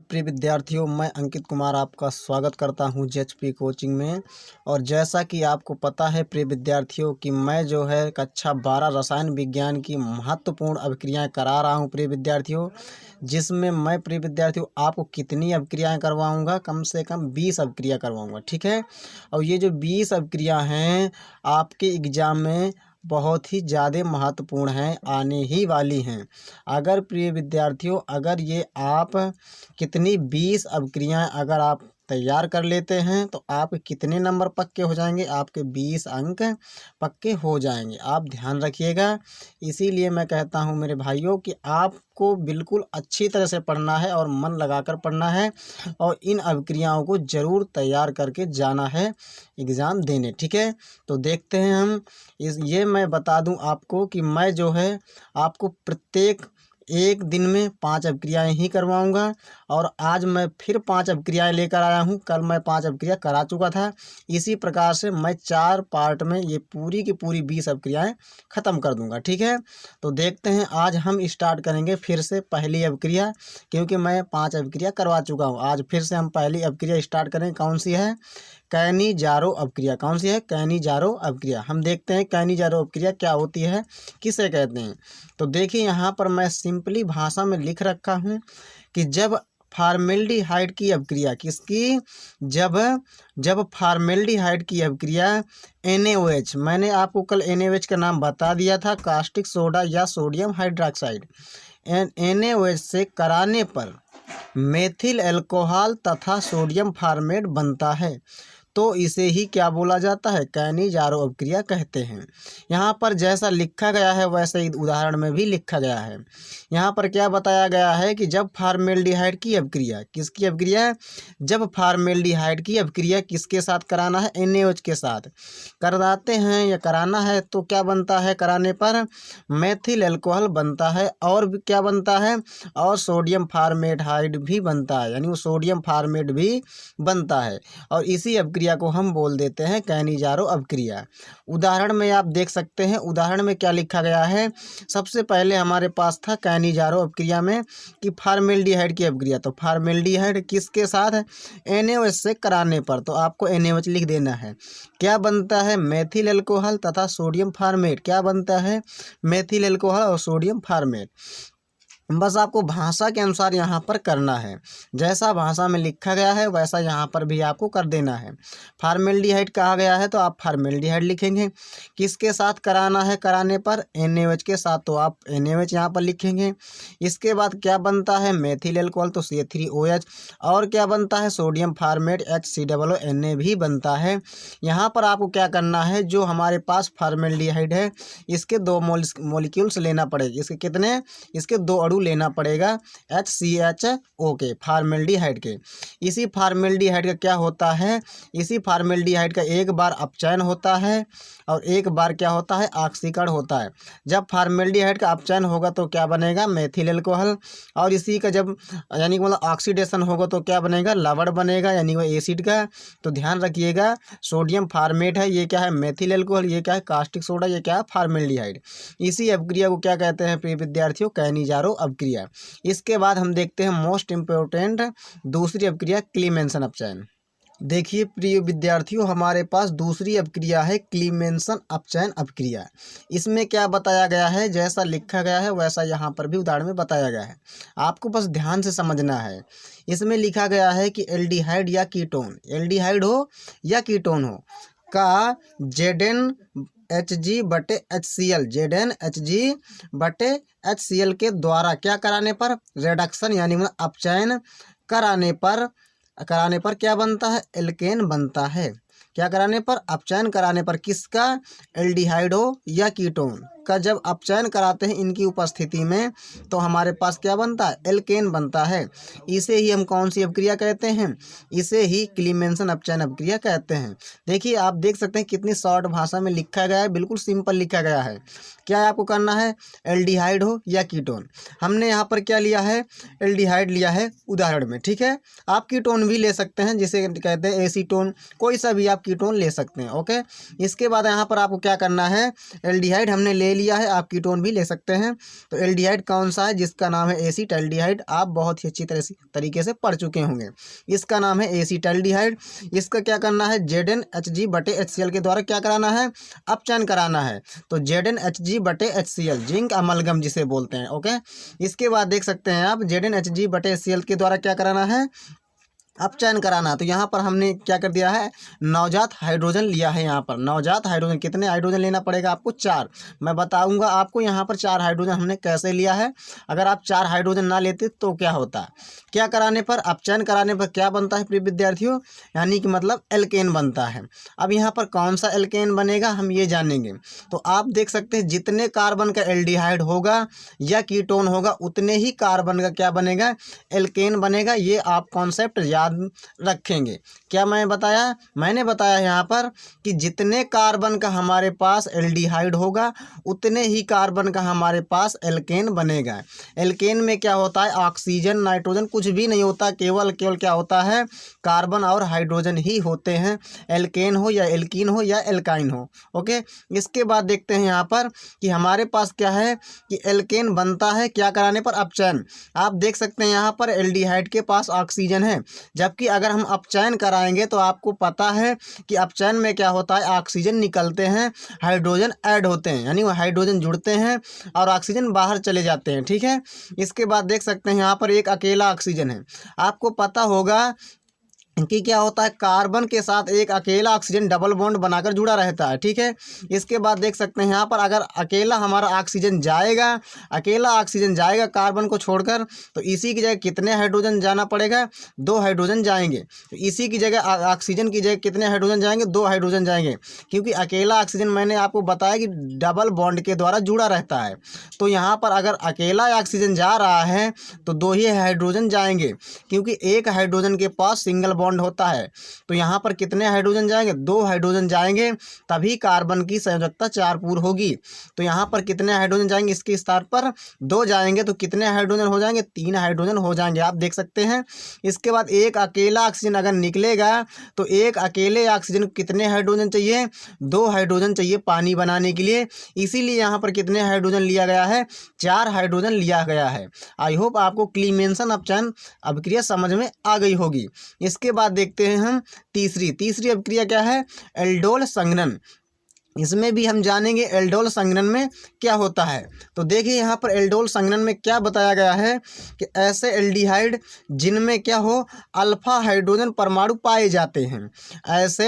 प्रिय विद्यार्थियों, मैं अंकित कुमार आपका स्वागत करता हूं जेएचपी कोचिंग में। और जैसा कि आपको पता है प्रिय विद्यार्थियों कि मैं जो है कक्षा 12 रसायन विज्ञान की महत्वपूर्ण अभिक्रियाएं करा रहा हूं प्रिय विद्यार्थियों, जिसमें मैं प्रिय विद्यार्थियों आपको कितनी अभिक्रियाएं करवाऊंगा, कम से कम 20 अभिक्रिया करवाऊंगा। ठीक है। और ये जो 20 अभिक्रिया हैं आपके एग्जाम में बहुत ही ज़्यादा महत्वपूर्ण हैं, आने ही वाली हैं। अगर प्रिय विद्यार्थियों अगर ये आप कितनी 20 अभिक्रियाएं अगर आप तैयार कर लेते हैं तो आप कितने नंबर पक्के हो जाएंगे, आपके 20 अंक पक्के हो जाएंगे। आप ध्यान रखिएगा। इसीलिए मैं कहता हूं मेरे भाइयों कि आपको बिल्कुल अच्छी तरह से पढ़ना है और मन लगाकर पढ़ना है और इन अभिक्रियाओं को ज़रूर तैयार करके जाना है एग्ज़ाम देने। ठीक है। तो देखते हैं हम ये मैं बता दूं आपको कि मैं जो है आपको प्रत्येक एक दिन में 5 अभिक्रियाएँ ही करवाऊंगा। और आज मैं फिर 5 अभिक्रियाएँ लेकर आया हूं। कल मैं 5 अभिक्रिया करा चुका था। इसी प्रकार से मैं 4 पार्ट में ये पूरी की पूरी 20 अभिक्रियाएँ ख़त्म कर दूंगा। ठीक है। तो देखते हैं आज हम स्टार्ट करेंगे फिर से पहली अभिक्रिया, क्योंकि मैं 5 अभिक्रिया करवा चुका हूँ। आज फिर से हम पहली अभिक्रिया स्टार्ट करें। कौन सी है? कैनी-जारो अभिक्रिया। कौन सी है? कैनी-जारो अभिक्रिया। हम देखते हैं कैनी-जारो अभिक्रिया क्या होती है, किसे कहते हैं। तो देखिए यहाँ पर मैं सिंपली भाषा में लिख रखा हूँ कि जब फॉर्मेल्डिहाइड की अभिक्रिया किसकी, जब फॉर्मेल्डिहाइड की अभिक्रिया NaOH, मैंने आपको कल NaOH का नाम बता दिया था, कास्टिक सोडा या सोडियम हाइड्रोक्साइड, NaOH से कराने पर मेथिल अल्कोहल तथा सोडियम फॉर्मेट बनता है, तो इसे ही क्या बोला जाता है? कैनी-जारो अभिक्रिया कहते हैं। यहाँ पर जैसा लिखा गया है वैसे ही उदाहरण में भी लिखा गया है। यहाँ पर क्या बताया गया है कि जब फॉर्मेल्डिहाइड की अभिक्रिया, किसकी अभिक्रिया? जब फॉर्मेल्डिहाइड की अभिक्रिया किसके साथ कराना है? NaOH के साथ कराते हैं या कराना है तो क्या बनता है? कराने पर मेथिल अल्कोहल बनता है। और भी क्या बनता है? और सोडियम फॉर्मेल्डिहाइड भी बनता है, यानी वो सोडियम फॉर्मेट भी बनता है। और इसी अभिक्रिया को हम बोल देते हैं कैनी-जारो अभिक्रिया। उदाहरण में आप देख सकते हैं, उदाहरण में क्या लिखा गया है। सबसे पहले हमारे पास था कैनी-जारो अभिक्रिया में कि फॉर्मेल्डिहाइड की अभिक्रिया, तो फॉर्मेल्डिहाइड किसके साथ? NaOH से कराने पर, तो आपको NaOH लिख देना है। क्या बनता है? मेथिल अल्कोहल तथा सोडियम फॉर्मेट। क्या बनता है? मेथिल अल्कोहल और सोडियम फॉर्मेट। बस आपको भाषा के अनुसार यहाँ पर करना है, जैसा भाषा में लिखा गया है वैसा यहाँ पर भी आपको कर देना है। फॉर्मेल्डिहाइड कहा गया है तो आप फॉर्मेल्डिहाइड लिखेंगे। किसके साथ कराना है? कराने पर NaOH के साथ, तो आप NaOH यहाँ पर लिखेंगे। इसके बाद क्या बनता है? मेथिल अल्कोहल, तो CH3OH। और क्या बनता है? सोडियम फॉर्मेट HCOONA भी बनता है। यहाँ पर आपको क्या करना है, जो हमारे पास फॉर्मेल्डिहाइड है इसके 2 मॉलिक्यूल्स लेना पड़ेगा। इसके कितने? इसके 2 अणु लेना पड़ेगा HCHO के, फॉर्मेल्डिहाइड के। इसी फॉर्मेल्डिहाइड का क्या होता है? इसी फॉर्मेल्डिहाइड का एक बार अपचयन होता है और एक बार क्या होता है? ऑक्सीकरण होता है। जब फॉर्मेल्डिहाइड का अपचयन होगा तो क्या बनेगा? Methyl alcohol. और इसी का जब यानी कि मतलब ऑक्सीडेशन होगा तो क्या बनेगा? लवण बनेगा, यानी वो एसिड का। तो ध्यान रखिएगा, सोडियम फॉर्मेट है, ये क्या है? Methyl alcohol. ये क्या है? Caustic soda. ये क्या है? फॉर्मेल्डिहाइड। इसी अभिक्रिया को क्या कहते हैं प्रिय विद्यार्थियों? कैनी-जारो अभिक्रिया। इसके बाद हम देखते हैं मोस्ट इम्पोर्टेंट दूसरी अभिक्रिया, क्लीमेंसन अपचयन। देखिए प्रिय विद्यार्थियों, हमारे पास दूसरी अभिक्रिया है क्लीमेंसन अपचयन अभिक्रिया। इसमें क्या बताया गया है? जैसा लिखा गया है वैसा यहाँ पर भी उदाहरण में बताया गया है, आपको बस ध्यान से समझना है। इसमें लिखा गया है कि एल्डिहाइड या कीटोन, एल्डिहाइड हो या कीटोन हो का ZnHg/HCl, ZnHg/HCl के द्वारा क्या कराने पर? रिडक्शन, यानी अपचयन कराने पर क्या बनता है? एल्केन बनता है। क्या कराने पर? अपचयन कराने पर। किसका? एल्डिहाइड हो या कीटोन का जब अपचयन कराते हैं इनकी उपस्थिति में तो हमारे पास क्या बनता है? एल्केन बनता है। इसे ही हम कौन सी अभिक्रिया कहते हैं? इसे ही क्लीमेंसन अपचयन अभिक्रिया कहते हैं। देखिए आप देख सकते हैं कितनी शॉर्ट भाषा में लिखा गया है, बिल्कुल सिंपल लिखा गया है। क्या आपको करना है? एल्डिहाइड हो या कीटोन। हमने यहाँ पर क्या लिया है? एल्डिहाइड लिया है उदाहरण में। ठीक है। आप कीटोन भी ले सकते हैं, जिसे कहते हैं एसीटोन, कोई सा भी आप कीटोन ले सकते हैं। ओके। इसके बाद यहाँ पर आपको क्या करना है? एल्डिहाइड हमने ले लिया है, आप कीटोन भी ले सकते हैं। तो एल्डिहाइड कौन सा है? जिसका नाम है एसीटल्डिहाइड। आप बहुत ही अच्छी तरीके से पढ़ चुके होंगे। इसका नाम है एसीटल्डिहाइड। इसका क्या करना है? ZnHg/HCl के द्वारा क्या कराना है? अपचयन कराना है। तो ZnHg/HCl जिंक अमलगम जिसे बोलते हैं। ओके, इसके बाद देख सकते हैं आप ZnHg/HCl के द्वारा क्या कराना है? अपचयन कराना। तो यहाँ पर हमने क्या कर दिया है? नवजात हाइड्रोजन लिया है। यहाँ पर नवजात हाइड्रोजन, कितने हाइड्रोजन लेना पड़ेगा आपको? 4। मैं बताऊंगा आपको यहाँ पर 4 हाइड्रोजन हमने कैसे लिया है। अगर आप 4 हाइड्रोजन ना लेते तो क्या होता है? क्या कराने पर, अपचयन कराने पर क्या बनता है प्रिय विद्यार्थियों? यानी कि मतलब एल्केन बनता है। अब यहाँ पर कौन सा एल्केन बनेगा हम ये जानेंगे। तो आप देख सकते हैं जितने कार्बन का एल्डिहाइड होगा या कीटोन होगा उतने ही कार्बन का क्या बनेगा? एल्केन बनेगा। ये आप कॉन्सेप्ट याद रखेंगे। क्या मैं बताया? मैंने बताया यहाँ पर कि जितने कार्बन का हमारे पास एल्डिहाइड होगा उतने ही कार्बन का हमारे पास एल्केन बनेगा। एल्केन में क्या होता है? ऑक्सीजन नाइट्रोजन कुछ भी नहीं होता, केवल क्या होता है? कार्बन और हाइड्रोजन ही होते हैं। एल्केन हो या एल्कीन हो या एल्काइन हो। ओके, इसके बाद देखते हैं यहाँ पर कि हमारे पास क्या है कि एल्केन बनता है क्या कराने पर? अपचयन। आप देख सकते हैं यहाँ पर एल्डिहाइड के पास ऑक्सीजन है, जबकि अगर हम अपचयन कराएंगे तो आपको पता है कि अपचयन में क्या होता है? ऑक्सीजन निकलते हैं, हाइड्रोजन ऐड होते हैं, यानी वो हाइड्रोजन जुड़ते हैं और ऑक्सीजन बाहर चले जाते हैं। ठीक है, इसके बाद देख सकते हैं यहाँ पर एक अकेला ऑक्सीजन है। आपको पता होगा कि क्या होता है? कार्बन के साथ एक अकेला ऑक्सीजन डबल बॉन्ड बनाकर जुड़ा रहता है। ठीक है, इसके बाद देख सकते हैं यहाँ पर अगर अकेला हमारा ऑक्सीजन जाएगा, अकेला ऑक्सीजन जाएगा कार्बन को छोड़कर, तो इसी की जगह कितने हाइड्रोजन जाना पड़ेगा? 2 हाइड्रोजन जाएंगे। तो इसी की जगह ऑक्सीजन की जगह कितने हाइड्रोजन जाएंगे? 2 हाइड्रोजन जाएंगे, क्योंकि अकेला ऑक्सीजन मैंने आपको बताया कि डबल बॉन्ड के द्वारा जुड़ा रहता है। तो यहाँ पर अगर अकेला ऑक्सीजन जा रहा है तो 2 ही हाइड्रोजन जाएंगे, क्योंकि एक हाइड्रोजन के पास सिंगल बॉन्ड होता है। तो यहाँ पर कितने हाइड्रोजन जाएंगे? 2 हाइड्रोजन जाएंगे, तभी कार्बन की संयोजकता 4 पूर्ण होगी। तो यहाँ पर कितने हाइड्रोजन जाएंगे? इसके स्थान पर 2 जाएंगे, तो कितने हाइड्रोजन हो जाएंगे? 3 हाइड्रोजन हो जाएंगे। आप देख सकते हैं। इसके बाद एक अकेला ऑक्सीजन अगर निकलेगा तो एक अकेले ऑक्सीजन को कितने हाइड्रोजन चाहिए? 2 हाइड्रोजन चाहिए पानी बनाने के लिए। इसीलिए यहाँ पर कितने हाइड्रोजन लिया गया है? 4 हाइड्रोजन लिया गया है। आई होप आपको क्लीमेंसन अपचयन अभिक्रिया समझ में आ गई होगी। इसके बाद देखते हैं हम तीसरी अभिक्रिया क्या है? एल्डोल संघनन। इसमें भी हम जानेंगे एल्डोल संघनन में क्या होता है। तो देखिए यहाँ पर एल्डोल संघनन में क्या बताया गया है कि ऐसे एल्डिहाइड जिनमें क्या हो? अल्फा हाइड्रोजन परमाणु पाए जाते हैं। ऐसे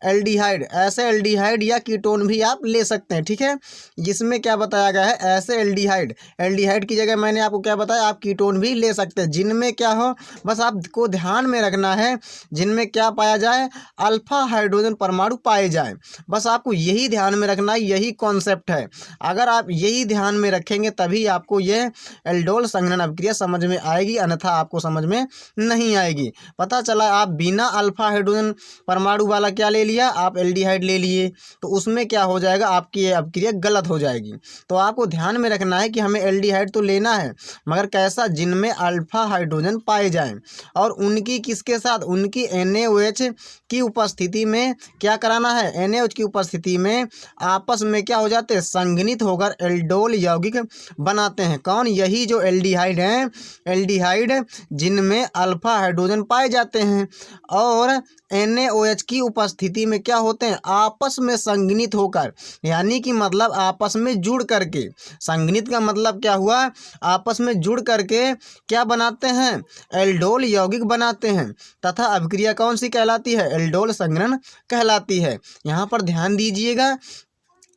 एल्डिहाइड या कीटोन भी आप ले सकते हैं। ठीक है, जिसमें क्या बताया गया है? ऐसे एल्डिहाइड की जगह मैंने आपको क्या बताया? आप कीटोन भी ले सकते हैं, जिनमें क्या हो? बस आपको ध्यान में रखना है, जिनमें क्या पाया जाए? अल्फा हाइड्रोजन परमाणु पाए जाए। बस आपको यही ध्यान में रखना है, यही कॉन्सेप्ट है। अगर आप यही ध्यान में रखेंगे तभी आपको यह एल्डोल संघनन अभिक्रिया समझ में आएगी, अन्यथा आपको समझ में नहीं आएगी। पता चला आप बिना अल्फा हाइड्रोजन परमाणु वाला क्या ले लिया? आप एल्डिहाइड ले लिए, तो उसमें क्या हो जाएगा? आपकी यह अभिक्रिया गलत हो जाएगी। तो आपको ध्यान में रखना है कि हमें एल्डिहाइड तो लेना है, मगर कैसा? जिनमें अल्फा हाइड्रोजन पाए जाएं, और उनकी किसके साथ? उनकी NaOH की उपस्थिति में क्या कराना है? NaOH की उपस्थिति में आपस में क्या हो जाते हैं? संघनित होकर एल्डोल यौगिक बनाते हैं। कौन? यही जो एल्डिहाइड हैं, एल्डिहाइड जिनमें अल्फा हाइड्रोजन पाए जाते हैं और NaOH की उपस्थिति में क्या होते हैं? आपस में संघनित होकर, यानी कि मतलब आपस में जुड़ करके। संघनित का मतलब क्या हुआ? आपस में जुड़ करके क्या बनाते हैं? एल्डोल यौगिक बनाते हैं, तथा अभिक्रिया कौन सी कहलाती है? एल्डोल संघनन कहलाती है। यहाँ पर ध्यान दीजिएगा,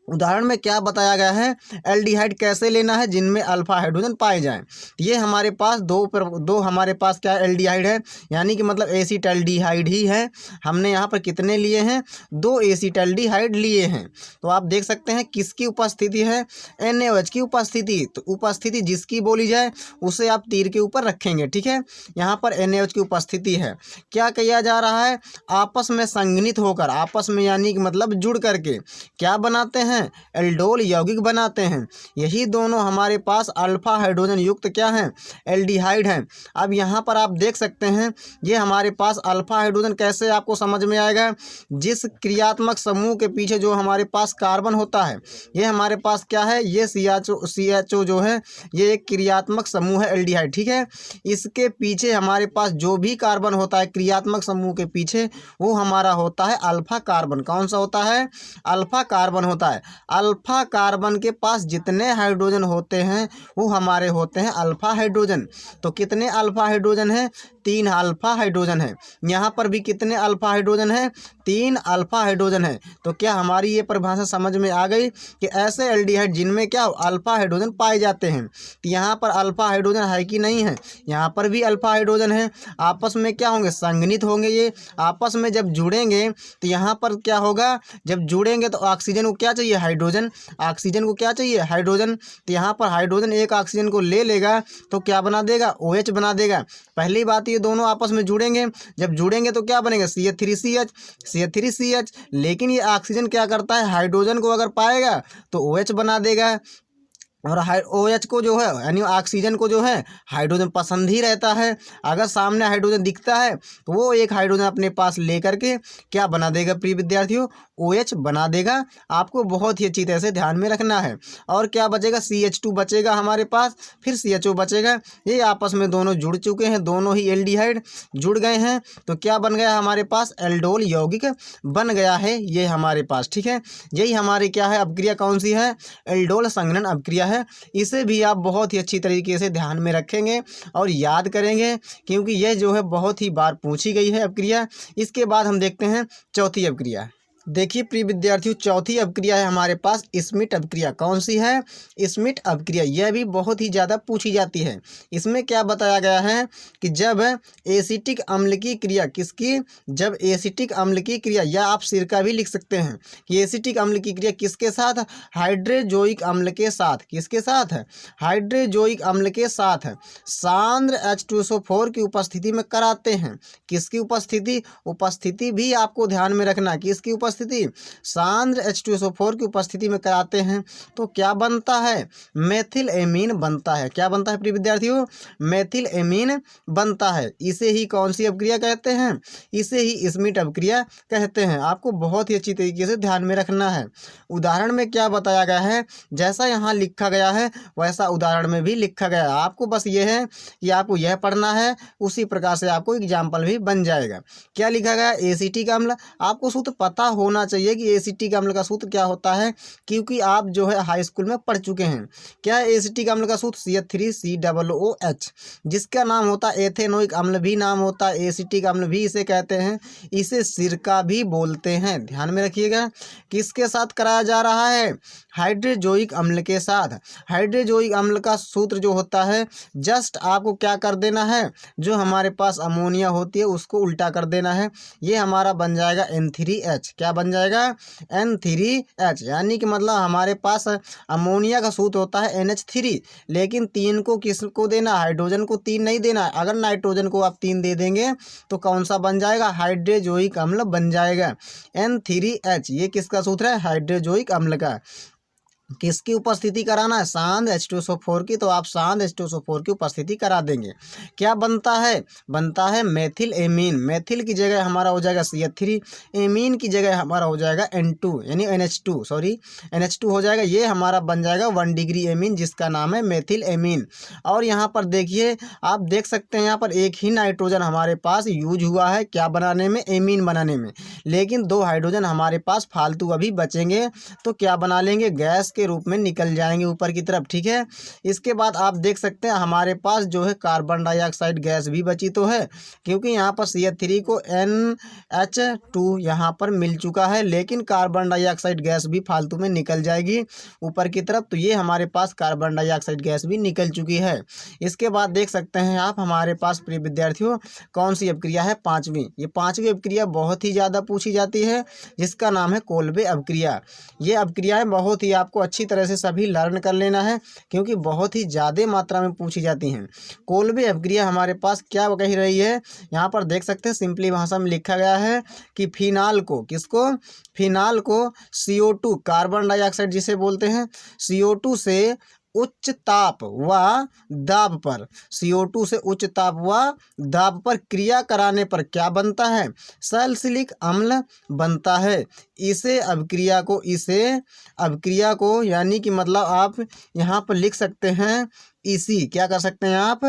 उदाहरण में क्या बताया गया है? एल्डिहाइड कैसे लेना है? जिनमें अल्फा हाइड्रोजन पाए जाएं। ये हमारे पास दो हमारे पास क्या एल्डिहाइड है, यानी कि मतलब एसीटल्डिहाइड ही है। हमने यहाँ पर कितने लिए हैं? 2 एसीटल्डिहाइड लिए हैं। तो आप देख सकते हैं किसकी उपस्थिति है? NaOH की उपस्थिति। तो उपस्थिति जिसकी बोली जाए उसे आप तीर के ऊपर रखेंगे। ठीक है, यहाँ पर NaOH की उपस्थिति है। क्या किया जा रहा है? आपस में संघनित होकर, आपस में यानी कि मतलब जुड़ करके क्या बनाते हैं? हैं, एल्डोल यौगिक बनाते हैं। यही दोनों हमारे पास अल्फा हाइड्रोजन युक्त क्या हैं, एल्डिहाइड हैं। अब यहाँ पर आप देख सकते हैं ये हमारे पास अल्फा हाइड्रोजन कैसे आपको समझ में आएगा, जिस क्रियात्मक समूह के पीछे जो हमारे पास कार्बन होता है, ये हमारे पास क्या है, ये CHO जो है ये एक क्रियात्मक समूह है एल्डिहाइड, ठीक है। इसके पीछे हमारे पास जो भी कार्बन होता है क्रियात्मक समूह के पीछे, वो हमारा होता है अल्फा कार्बन। कौन सा होता है, अल्फा कार्बन होता है। अल्फा कार्बन के पास जितने हाइड्रोजन होते हैं वो हमारे होते हैं अल्फा हाइड्रोजन। तो कितने अल्फा हाइड्रोजन है, 3 अल्फा हाइड्रोजन है। यहाँ पर भी कितने अल्फा हाइड्रोजन है, 3 अल्फा हाइड्रोजन है। तो क्या हमारी ये परिभाषा समझ में आ गई कि ऐसे एल्डिहाइड जिनमें क्या अल्फा हाइड्रोजन पाए जाते हैं। तो यहाँ पर अल्फा हाइड्रोजन है कि नहीं है, यहाँ पर भी अल्फा हाइड्रोजन है। आपस में क्या होंगे, संघनित होंगे। ये आपस में जब जुड़ेंगे तो यहाँ पर क्या होगा, जब जुड़ेंगे तो ऑक्सीजन को क्या चाहिए, हाइड्रोजन। ऑक्सीजन को क्या चाहिए, हाइड्रोजन। तो यहाँ पर हाइड्रोजन एक ऑक्सीजन को ले लेगा तो क्या बना देगा, OH बना देगा। पहली बात ये दोनों आपस में जुड़ेंगे, जब जुड़ेंगे तो क्या बनेगा, CH3CH। लेकिन ये ऑक्सीजन क्या करता है, हाइड्रोजन को अगर पाएगा तो OH बना देगा। और OH को जो है यानी ऑक्सीजन को जो है हाइड्रोजन पसंद ही रहता है। अगर सामने हाइड्रोजन दिखता है तो वो एक हाइड्रोजन अपने पास लेकर के क्या बना देगा प्रिय विद्यार्थियों, OH बना देगा। आपको बहुत ही अच्छी तरह से ध्यान में रखना है। और क्या बचेगा, CH2 बचेगा हमारे पास, फिर CHO बचेगा। ये आपस में दोनों जुड़ चुके हैं, दोनों ही एल्डिहाइड जुड़ गए हैं। तो क्या बन गया हमारे पास, एल्डोल यौगिक बन गया है ये हमारे पास, ठीक है। यही हमारी क्या है अपक्रिया, कौन सी है, एल्डोल संघनन अपक्रिया है। इसे भी आप बहुत ही अच्छी तरीके से ध्यान में रखेंगे और याद करेंगे, क्योंकि यह जो है बहुत ही बार पूछी गई है अपक्रिया। इसके बाद हम देखते हैं चौथी अपक्रिया। देखिए प्रिय विद्यार्थियों, चौथी अपक्रिया है हमारे पास स्मिट अपक्रिया। कौन सी है, स्मिट अपक्रिया। यह भी बहुत ही ज़्यादा पूछी जाती है। इसमें क्या बताया गया है कि जब एसिटिक अम्ल की क्रिया, किसकी, जब एसिटिक अम्ल की क्रिया, या आप सिरका भी लिख सकते हैं कि एसिटिक अम्ल की क्रिया किसके साथ, हाइड्रोजोइक अम्ल के साथ। किसके साथ है, हाइड्रोजोइक अम्ल के साथ सांद्र H2SO4 की उपस्थिति में कराते हैं। किसकी उपस्थिति भी आपको ध्यान में रखना, किसकी उपस्थिति, सांद्र H2SO4 की उपस्थिति में कराते हैं। तो क्या बनता है, मेथिल एमीन बनता है। क्या बनता है प्रिय विद्यार्थियों, मेथिल एमीन बनता है। इसे ही कौन सी अपक्रिया कहते हैं, इसे ही स्मिट अपक्रिया कहते हैं। आपको बहुत ही अच्छी तरीके से ध्यान में रखना है। उदाहरण में क्या बताया गया है, जैसा यहाँ लिखा गया है वैसा उदाहरण में भी लिखा गया है। आपको बस ये है कि आपको यह पढ़ना है, उसी प्रकार से आपको एग्जाम्पल भी बन जाएगा। क्या लिखा गया, एसिटिक अम्ल। आपको सूत्र पता होना चाहिए कि एसिटिक अम्ल का सूत्र क्या होता है, क्योंकि आप जो है हाई स्कूल में पढ़ चुके हैं। क्या है एसिटिक अम्ल का सूत्र, CH3COOH, जिसका नाम होता है एथेनोइक अम्ल भी नाम होता है, एसिटिक अम्ल भी इसे कहते हैं, इसे सिरका भी बोलते हैं। ध्यान में रखिएगा। किसके साथ कराया जा रहा है, हाइड्रोजोइक अम्ल के साथ। हाइड्रोजोइक अम्ल का सूत्र जो होता है, जस्ट आपको क्या कर देना है, जो हमारे पास अमोनिया होती है उसको उल्टा कर देना है। ये हमारा बन जाएगा N3H। क्या बन जाएगा, N3H। यानी कि मतलब हमारे पास अमोनिया का सूत्र होता है NH3, लेकिन 3 को किसको देना, हाइड्रोजन को 3 नहीं देना। अगर नाइट्रोजन को आप 3 दे देंगे तो कौन सा बन जाएगा, हाइड्रोजोइक अम्ल बन जाएगा, N3H। ये किसका सूत्र है, हाइड्रोजोइक अम्ल का। किसकी उपस्थिति कराना है, सांद्र H2SO4 की। तो आप सांद्र H2SO4 की उपस्थिति करा देंगे। क्या बनता है, बनता है मेथिल एमीन। मेथिल की जगह हमारा हो जाएगा CH3, एमीन की जगह हमारा हो जाएगा N2 यानी NH2 हो जाएगा। ये हमारा बन जाएगा 1 डिग्री एमीन, जिसका नाम है मेथिल एमीन। और यहाँ पर देखिए, आप देख सकते हैं यहाँ पर एक ही नाइट्रोजन हमारे पास यूज हुआ है, क्या बनाने में, एमीन बनाने में। लेकिन 2 हाइड्रोजन हमारे पास फालतू अभी बचेंगे, तो क्या बना लेंगे, गैस के रूप में निकल जाएंगे ऊपर की तरफ, ठीक है। इसके बाद आप देख सकते हैं हमारे पास जो है कार्बन डाइऑक्साइड गैस भी बची तो है, क्योंकि यहाँ पर CH3 को NH2 यहाँ पर मिल चुका है, लेकिन कार्बन डाइऑक्साइड गैस भी फालतू में निकल जाएगी ऊपर की तरफ। तो ये हमारे पास कार्बन डाइऑक्साइड गैस भी निकल चुकी है। इसके बाद देख सकते हैं आप हमारे पास प्रिय विद्यार्थियों कौन सी अपक्रिया है, 5वीं। ये 5वीं अपक्रिया बहुत ही ज़्यादा पूछी जाती है, जिसका नाम है कोल्बे अभिक्रिया। ये अभिक्रियाएं बहुत ही आपको अच्छी तरह से सभी लर्न कर लेना है, क्योंकि बहुत ही ज़्यादा मात्रा में पूछी जाती हैं। कोल्बे अभिक्रिया हमारे पास क्या कही रही है, यहाँ पर देख सकते हैं सिंपली भाषा में लिखा गया है कि फिनाल को, किसको, फिनाल को CO2 कार्बन डाइऑक्साइड जिसे बोलते हैं, CO2 से उच्च ताप व दाब पर, CO2 से उच्च ताप व दाब पर क्रिया कराने पर क्या बनता है, सैलिसिलिक अम्ल बनता है। इसे अभिक्रिया को यानी कि मतलब आप यहाँ पर लिख सकते हैं इसी, क्या कर सकते हैं आप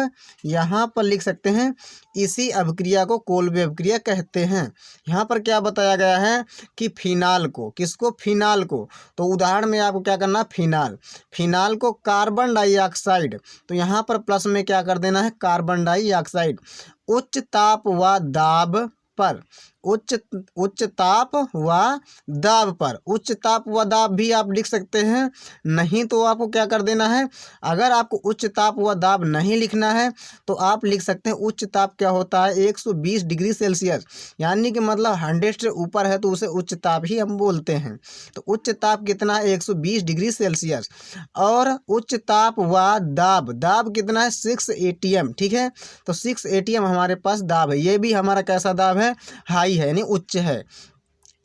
यहाँ पर लिख सकते हैं, इसी अभिक्रिया को कोल्बे अभिक्रिया कहते हैं। यहाँ पर क्या बताया गया है कि फिनाल को, किसको, फिनाल को, तो उदाहरण में आपको क्या करना, फिनाल को कार्बन डाइऑक्साइड, तो यहाँ पर प्लस में क्या कर देना है, कार्बन डाइऑक्साइड, उच्च ताप व दाब पर, उच्च ताप व दाब पर, उच्च ताप व दाब भी आप लिख सकते हैं, नहीं तो आपको क्या कर देना है, अगर आपको उच्च ताप व दाब नहीं लिखना है तो आप लिख सकते हैं उच्च ताप क्या होता है, 120 डिग्री सेल्सियस, यानी कि मतलब 100 से ऊपर है तो उसे उच्च ताप ही हम बोलते हैं। तो उच्च ताप कितना है, 120 डिग्री सेल्सियस, और उच्च ताप व दाब कितना है, 6 ATM, ठीक है। तो 6 ATM हमारे पास दाब है, ये भी हमारा कैसा दाब है, हाई है, यानी उच्च है।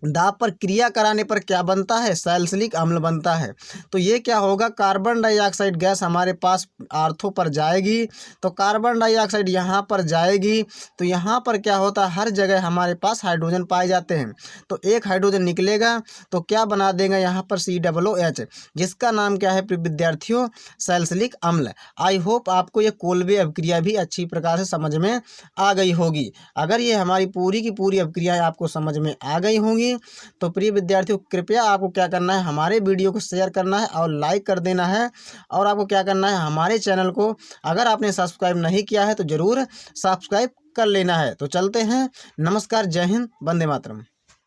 दाब पर क्रिया कराने पर क्या बनता है, सैलिसिलिक अम्ल बनता है। तो ये क्या होगा, कार्बन डाइऑक्साइड गैस हमारे पास आर्थो पर जाएगी, तो कार्बन डाइऑक्साइड यहाँ पर जाएगी, तो यहाँ पर क्या होता है, हर जगह हमारे पास हाइड्रोजन पाए जाते हैं, तो एक हाइड्रोजन निकलेगा तो क्या बना देगा यहाँ पर COOH, जिसका नाम क्या है विद्यार्थियों, सैलिसिलिक अम्ल। आई होप आपको ये कोल्बे अभिक्रिया भी अच्छी प्रकार से समझ में आ गई होगी। अगर ये हमारी पूरी की पूरी अभिक्रियाएँ आपको समझ में आ गई होंगी तो प्रिय विद्यार्थियों कृपया आपको क्या करना है, हमारे वीडियो को शेयर करना है और लाइक कर देना है, और आपको क्या करना है, हमारे चैनल को अगर आपने सब्सक्राइब नहीं किया है तो ज़रूर सब्सक्राइब कर लेना है। तो चलते हैं, नमस्कार, जय हिंद, वंदे मातरम।